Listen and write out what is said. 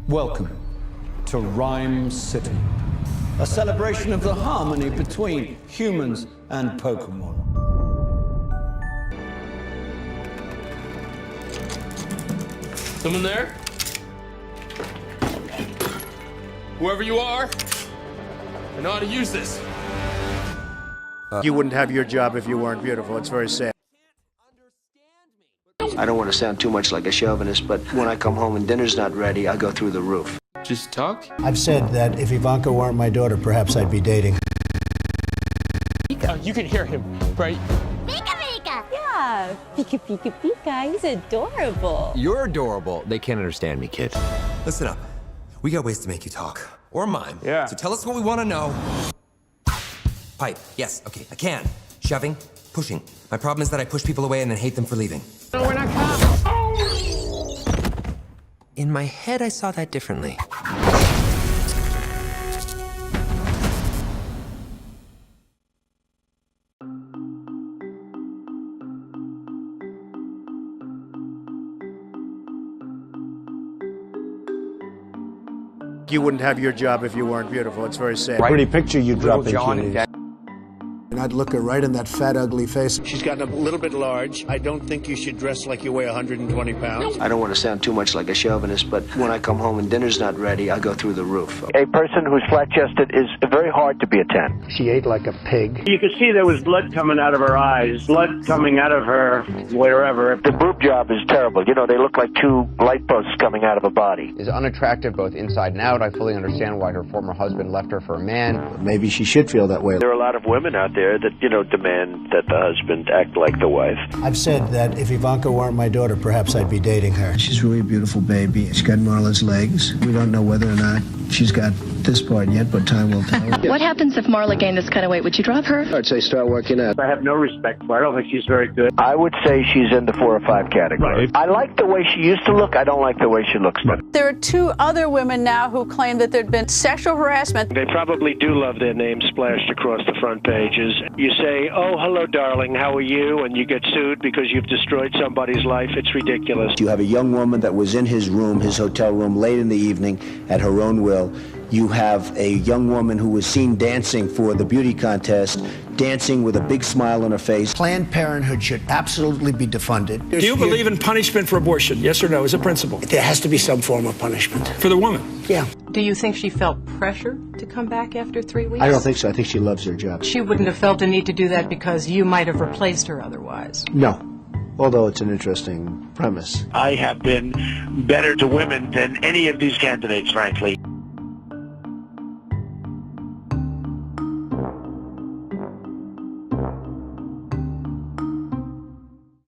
Welcome to Rhyme City, a celebration of the harmony between humans and Pokemon. Someone there? Whoever you are, I know how to use this. You wouldn't have your job if you weren't beautiful. It's very sad. I don't want to sound too much like a chauvinist, but when I come home and dinner's not ready, I go through the roof. Just talk? I've said that if Ivanka weren't my daughter, perhaps I'd be dating. You can hear him, right? Pika Pika! Yeah, Pika Pika Pika, he's adorable. You're adorable. They can't understand me, kid. Listen up. We got ways to make you talk. Or mime. Yeah. So tell us what we want to know. Pipe. Yes. Okay. I can. Shoving. Pushing. My problem is that I push people away and then hate them for leaving. No, we're not cops. In my head, I saw that differently. You wouldn't have your job if you weren't beautiful. It's very sad. Pretty picture you drop in, John cuties. And I'd look her right in that fat, ugly face. She's gotten a little bit large. I don't think you should dress like you weigh 120 pounds. I don't want to sound too much like a chauvinist, but when I come home and dinner's not ready, I go through the roof. A person who's flat-chested is very hard to be a 10. She ate like a pig. You could see there was blood coming out of her eyes, blood coming out of her wherever. The boob job is terrible. You know, they look like two light posts coming out of a body. Is unattractive both inside and out. I fully understand why her former husband left her for a man. Maybe she should feel that way. There are a lot of women out there that, demand that the husband act like the wife. I've said that if Ivanka weren't my daughter, perhaps I'd be dating her. She's really a beautiful baby. She's got Marla's legs. We don't know whether or not she's got this part yet, but time will tell. What happens if Marla gained this kind of weight? Would you drop her? I'd say start working out. I have no respect for her. I don't think she's very good. I would say she's in the 4 or 5 category. I like the way she used to look. I don't like the way she looks now. There are 2 other women now who claim that there'd been sexual harassment. They probably do love their names splashed across the front pages. You say, oh, hello, darling, how are you? And you get sued because you've destroyed somebody's life. It's ridiculous. You have a young woman that was in his room, his hotel room, late in the evening at her own will. You have a young woman who was seen dancing for the beauty contest, dancing with a big smile on her face. Planned Parenthood should absolutely be defunded. Do you believe in punishment for abortion? Yes or no, as a principle? There has to be some form of punishment. For the woman? Yeah. Do you think she felt pressure to come back after 3 weeks? I don't think so. I think she loves her job. She wouldn't have felt a need to do that because you might have replaced her otherwise. No. Although it's an interesting premise. I have been better to women than any of these candidates, frankly.